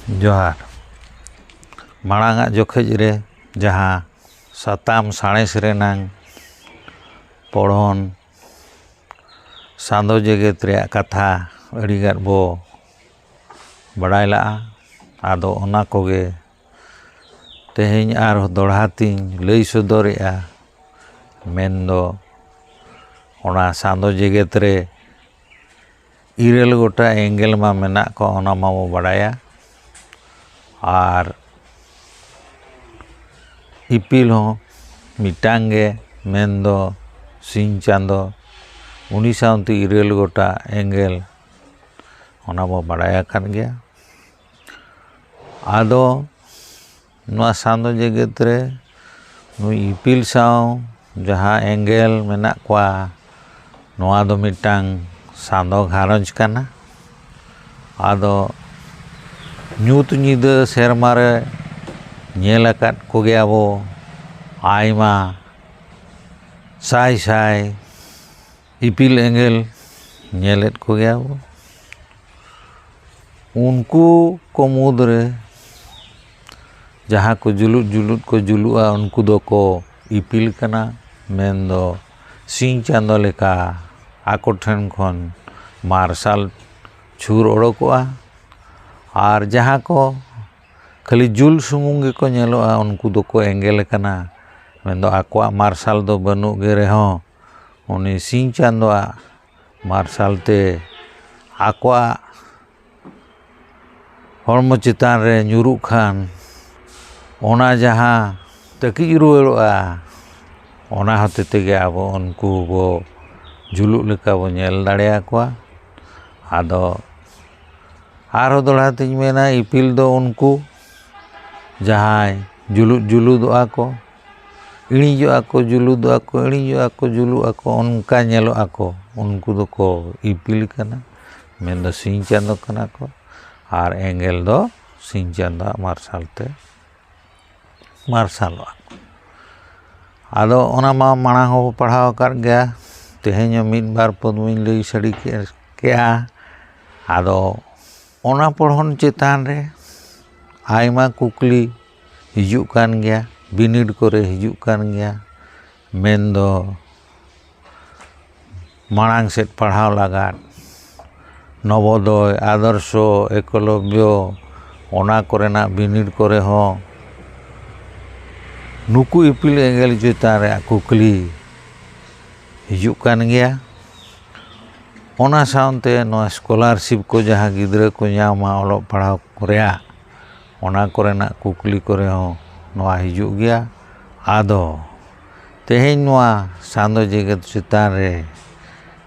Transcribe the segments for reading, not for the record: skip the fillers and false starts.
जोहार माड़ांगा जोखेज रे जहाँ साताम साणेस रेनांग पढ़न सान्दो जेगेत रे कथा अड़ीगार बो बड़ाय लागा आदो ओना कोगे तेहेñ आर दोड़हातीñ लई सदोरेआ मेनदो ओना सान्दो जेगेत रे इरेल गोटा एंगेल मा मेनाक को ओना माबो बड़ाया आर इपिल हो मिटांगे मेनदो सिंह चांदो उनी साउंते इरेल गोटा एंगेल ओना बो बड़ाया कान गया आदो नोआ सान्दो जेगेत रे नुई इपिल साउ जहाँ एंगेल मेनाक कोआ नोआ दो मिटांग सान्दो घारंज काना आदो ᱧᱩᱛ ᱧᱤᱫᱟᱹ ᱥᱮᱨᱢᱟ ᱨᱮ ᱧᱮᱞ ᱟᱠᱟᱫ ᱠᱚᱜᱮᱭᱟᱵᱚ ᱟᱭᱢᱟ ᱥᱟᱭ ᱥᱟᱭ ᱤᱯᱤᱞ ᱮᱸᱜᱮᱞ ᱧᱮᱞᱮᱫ ᱠᱚᱜᱮᱭᱟᱵᱚ ᱩᱱᱠᱩ ᱠᱚ ᱢᱩᱫᱽᱨᱮ ᱡᱟᱦᱟᱸ ᱠᱚ ᱡᱩᱞᱩᱫ ᱡᱩᱞᱩᱫ ᱠᱚ ᱡᱩᱞᱩᱜᱼᱟ ᱩᱱᱠᱩ ᱫᱚᱠᱚ ᱤᱯᱤᱞ ᱠᱟᱱᱟ ᱢᱮᱱᱫᱚ ᱥᱤᱧ ᱪᱟᱸᱫᱳ ᱞᱮᱠᱟ ᱟᱠᱚ ᱴᱷᱮᱱ ᱠᱷᱚᱱ ᱢᱟᱨᱥᱟᱞ ᱪᱷᱩᱨ ᱚᱰᱚᱠᱚᱜᱼᱟ आर जहाँ को खाली जुल सुमुंग को नेलोआ उनको दो को एंगेल कना मेंदो आकोआ मार्शल दो बनु गे रहो उनी सिंह चांदोआ मार्शल ते आकोआ हॉर्मो चितान रे ᱧᱩᱨᱩ खान ओना जहाँ तकी रुवाड़ोआ ओना होते तेगे आबो उनको बो जुलुक लेका बो नेल दाड़ेया कोआ आदो आरो दोड़ातीñ मेना इपिल दो उनको जहाँ जुलुद जुलुदोआ को इणिजोआ को जुलुदोआ को इणिजोआ को जुलुआ को उनका नेलोआ को उनको दो को इपिल कना मेन दो सिंह चांदो कना को आर एंगेल दो सिंह चांदो मार्शल ते मार्शलोआ आदो ओना मा माड़ा हो पढ़ाव कर गया तेहेñ मिद बार पदमिन लई सड़ी के आदो ओना पढ़न चेतान रे आयमा कुकली हिजुक कान गया बिनिड करे हिजुक कान गया मेनदो माड़ांग सेट पढ़ाव लागात नवोदय आदर्शो एकलव्य ओना करेना बिनिड करे हो नुकु इपिल एंगेल चेतान रे कुकली हिजुक कान गया ओना साउंते नो स्कॉलरशिप को जहाँ गिद्रा को ᱧᱟᱢᱟ ऑलोक पढ़ाव कोरेया ओना कोरेना कुकली करे हो नोआ हिजुक गया आदो तेहेñ नोआ सान्दो जेगेत चितान रे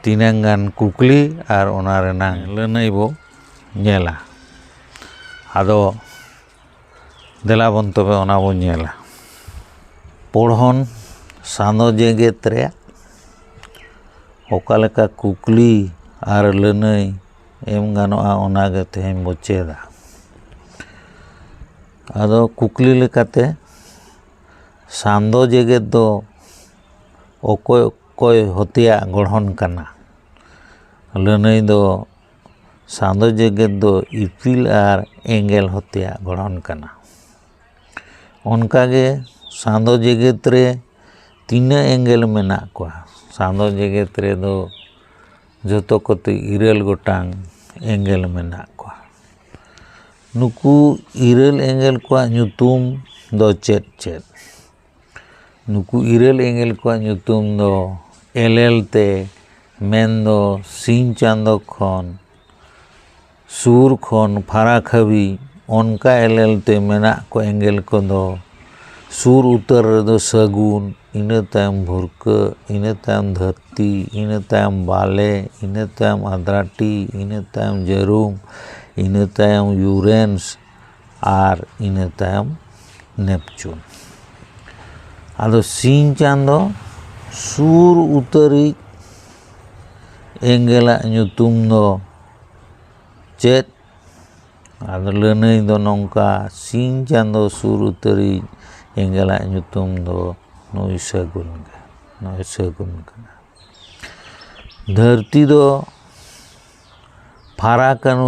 तीनांगान कुकली आर ओना रेनांग लनई बो नेला आदो देलाबन तबे ओना बो नेला पढ़न सान्दो जेगेत रे ओका लेका कुकली आर लनई एम गानोआ ओनागे तेहेñ बो चेदा आदो कुकली लेकाते सान्दो जेगेत दो ओकोय ओकोय होतिया गढ़न कना लनई दो सान्दो जेगेत दो इपिल आर एंगेल होतिया गढ़न कना उनकागे सान्दो जेगेत रे तीना एंगेल मेना कोआ सान्दो जेगेत रे दो जोतो कोते इरेल गोटांग एंगेल मेना कोआ नुकु इरेल एंगेल कोआ ᱧᱩᱛᱩᱢ दो चेत चेत नुकु इरेल एंगेल कोआ ᱧᱩᱛᱩᱢ दो एलेल ते मेन दो सिंह चांदो खन सूर खन फाराक हबी उनका एलेल ते मेना को एंगेल को दो सूर उतर दो सगुन इना तायम भुरका इना तायम धरती इना तायम बाले इना तायम आद्राटी इना तायम जरूम इना तायम यूरेंस आर इना तायम नेपचून आदो सिंह चांदो सूर उतरी एंगेला ᱧᱩᱛᱩᱢ दो चेत आदो लनई दो नोंका सिंह चांदो सूर उतरी एंगेला ᱧᱩᱛᱩᱢ दो नोई सगुन कना धरती दो फारा कनु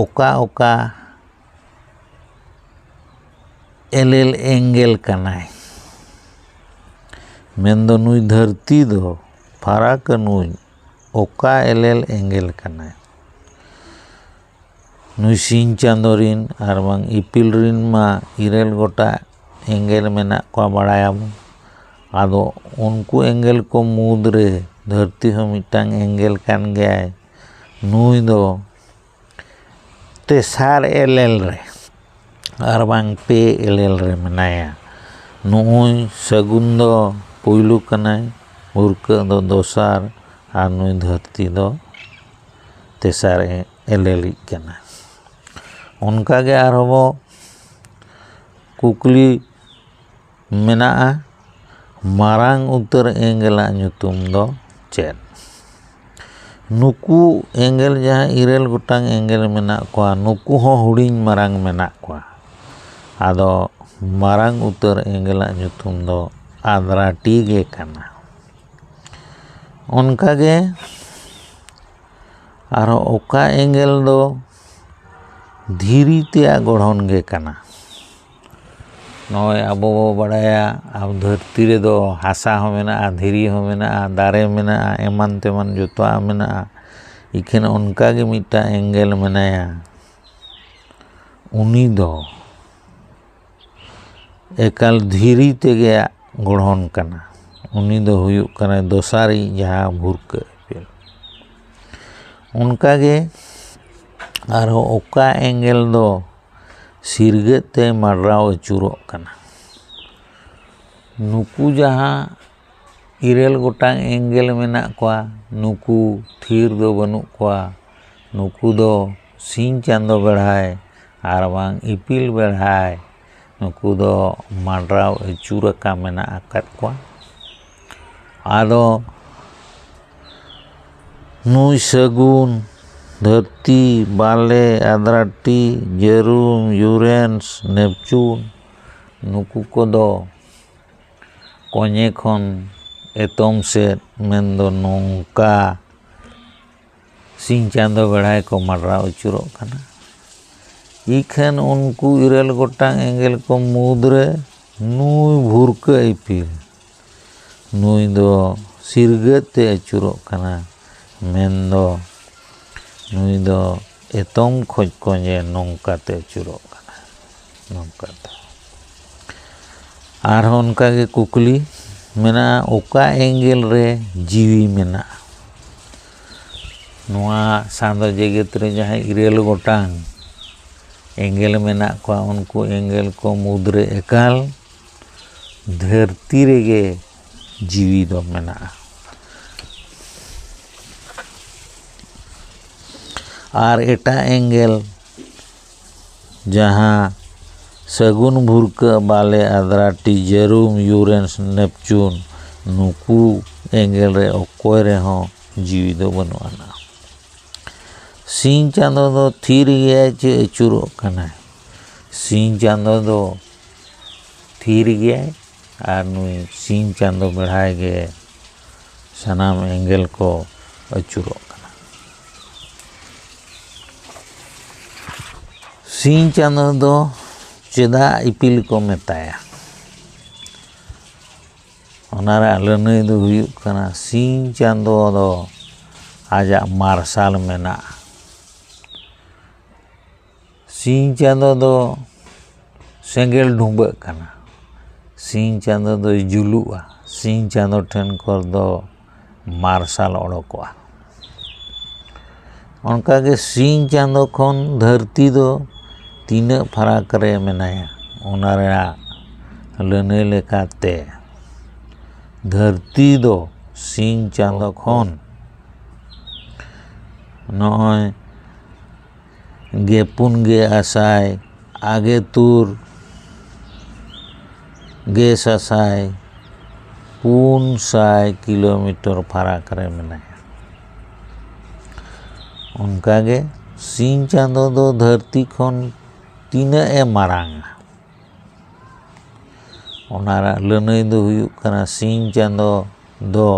ओका ओका एलेल एंगेल कनाय मेंदो नुई धरती दो फराक नुई ओका एलेल एंगेल कनाय नुई सिंह चांदो रिन आर बांग इपिल रिन मा इरेल गोटा एंगेल मेना को बाड़ायाबो आदो उनको एंगेल को मुद्रे धरती हो मिटांग एंगेल कान गयाय नुई दो तेसार एलेल रे आर बांग पे एलेल रे मेनाया नुई सगुन दो पुइलु कनाय भुरका दो दोसार आर नुई धरती दो तेसार एलेली कना उनका गे आरबो कुकली मेनाआ मारांग उतर एंगेला ᱧᱩᱛᱩᱢ दो चेद नुकु एंगेल जहाँ इरेल गोटांग एंगेल मेना कोआ नुकु हो हुडिंग मारांग मेना कोआ आदो मारांग उतर एंगेला ᱧᱩᱛᱩᱢ दो आद्राटी गे कना उनका गे आरो ओका एंगेल दो धीरी ते गढ़न गे कना नय आबो बो बड़ाया अब धरती रे दो हासा हो मेना धीरी हो मेना दारे मेना एमान तेमान जोता मेना इखेन उनका गे मिटा एंगेल मेनाया उनी दो एकाल धीरी ते गे गढ़न कना उनी दो हुयुक कना दोसारी जहाँ भुरका इपिल उनका गे आरो ओका एंगेल दो सिरगते मार्राव अचुरो कना नुकु जहाँ इरेल गोटांग एंगेल मेना कोआ नुकु थीर दो बनु कोआ नुकु दो सिंह चांदो बेढ़ाय आर बांग इपिल बेढ़ाय नुकु दो मार्राव अचुरका मेना आकाद कोआ आदो नुई सगुन धरती बाले आद्राटी जेरूम यूरेंस नेपचून नुकु को दो कोने खन एतम से मेंदो नोंका सिंह चांदो बेढ़ाय को मार्रा अचुरो कना इखेन उनको इरेल गोटांग एंगेल को मुद्रे नुई भुरका इपिल नुई दो सिरगते अचुरो कना मेंदो नुई दो एतम खोज कोजे नोंकाते अचुरो कना नोंकाते आर उनका गे कुकली मेना ओका एंगेल रे जीवी मेना नुआ सांदो जेगेत रे जहाँ इरेल गोटांग एंगेल मेना को उनको एंगेल को मुद्रे एकाल धरती रे गे जीवी दो मेना आर एटा एंगेल जहाँ सगुन भुरका बाले आद्राटी जेरूम यूरेंस नेपचून नुकु एंगेल रे ओकोय रे हो जीवी दो बनुआना सिंह चांदो दो थीर गया चे अचुरो कना सिंह चांदो दो थीर गया आर नुई सिंह चांदो बेढ़ाय गे सनाम एंगेल को अचुरो कना सिंह चांदो दो चेदा इपिल को मेताया ओनारे लनई दो हुयुक कना सिंह चांदो दो आजा मार्शाल मेना सिंह चांदो दो सेंगेल ढुंबा कना सिंह चांदो दो जुलुआ सिंह चांदो ठेन कर दो मार्शाल ओडोकोआ उनका के सिंह चांदो खन धरती दो तीना फराक रे मेनाया ओनारे लनई लेकाते धरती दो सिंह चांदो खन नय गेपुन गे आसाय आगे तुर गे सासाय 400 किलोमीटर फराक रे मेनाया उनका गे सिंह चांदो दो धरती खन तीना ए मारांगा ओनारा लनई दो हुयुक कना सिंह चांदो दो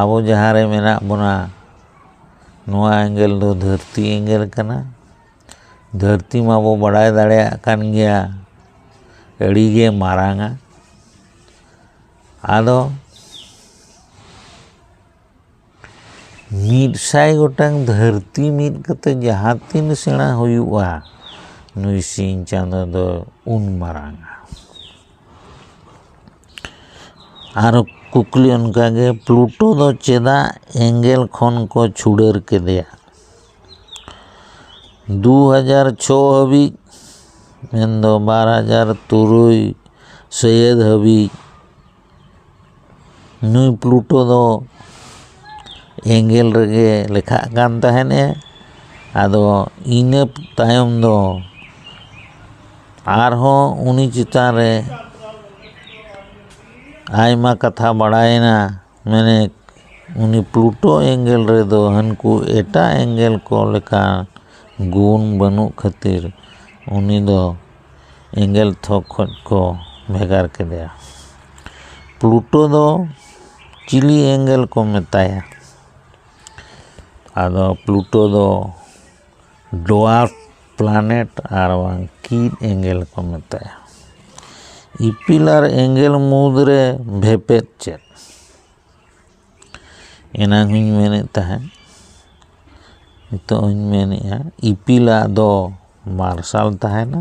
आबो जहाँ रे मेना बोना नुआ एंगेल दो धरती एंगेल कना धरती मा बो बड़ाय दाड़ेया कान गया ᱟᱹᱰᱤᱜᱮ ᱢᱟᱨᱟᱝᱟ। ᱟᱫᱚ 100 गोटांग धरती मीद कते जहाँ तीन सेना हुआ नुई सिंह चांदो दो उन मारांगा। आरो कुकली उनका गे प्लूटो दो चेदा एंगल खन को छुड़र के दिया 2006 हबी मेंदो 2003 सैयद हबी नुई प्लूटो दो एंगल रगे लेखा गान तहने आदो इने तायम दो आरहों उनी चितान रे आयमा कथा बढ़ाएना मैंने उनी प्लूटो एंगल रे दो हनको एटा एंगल को लेका गुण बनू खातिर उनी दो एंगल थोक को भेगार के दिया। प्लूटो दो चिली एंगल को मेताया। आदो प्लूटो दो डवार्फ प्लानेट आर वांग कीड एंगल को मेताया। इपिलार एंगल मुद्रे भेपेत चेत एना हुई मेने तहन तो हुई मेने इपिला दो मार्शल तहना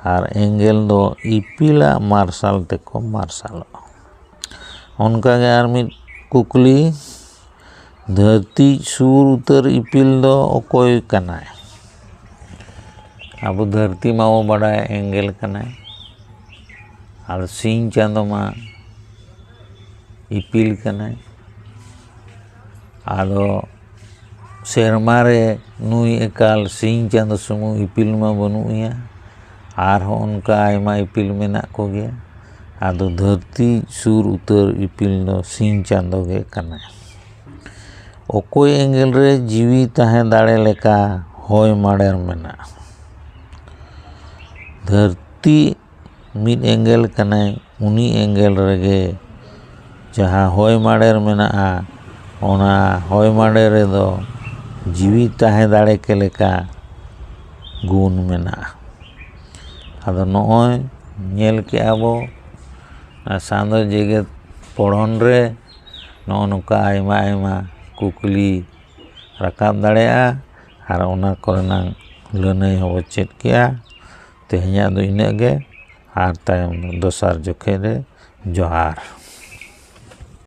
और एंगल दो इपिला मार्शल ते को मार्शल उनका गे आर मिद कुकली धरती सूर उतर इपिल दो ओकोय कनाय अब धरती मा वो बड़ा एंगल कनाय और सिंह चांदो मा इपिल कनाय आदो सेरमारे नुई एकाल सिंह चांदो सुमु इपिल मा बनुया आर हो उनका आयमा इपिल मेना को गया आदो धरती सूर उतर इपिल दो सिंह चांदो गे कनाय। ओकोय एंगल रे जीवी ताहे दाड़े लेका होय माड़ेर मेना धरती मिद एंगल कनाय उनी एंगल रगे जहाँ होय माड़ेर मेना ओना होय माड़े रे दो जीवी ताहे दाड़े के लेका गुण मेना। आदो नोय नेल के आबो सांदो जेगेत पढ़न रे नो नुका आयमा आयमा कुकली रकाब दाड़ेया और ओना कोरेना लनई हो चेत किया तेहैया दो इना गे आर तायम दोसार जोखे रे जोहार।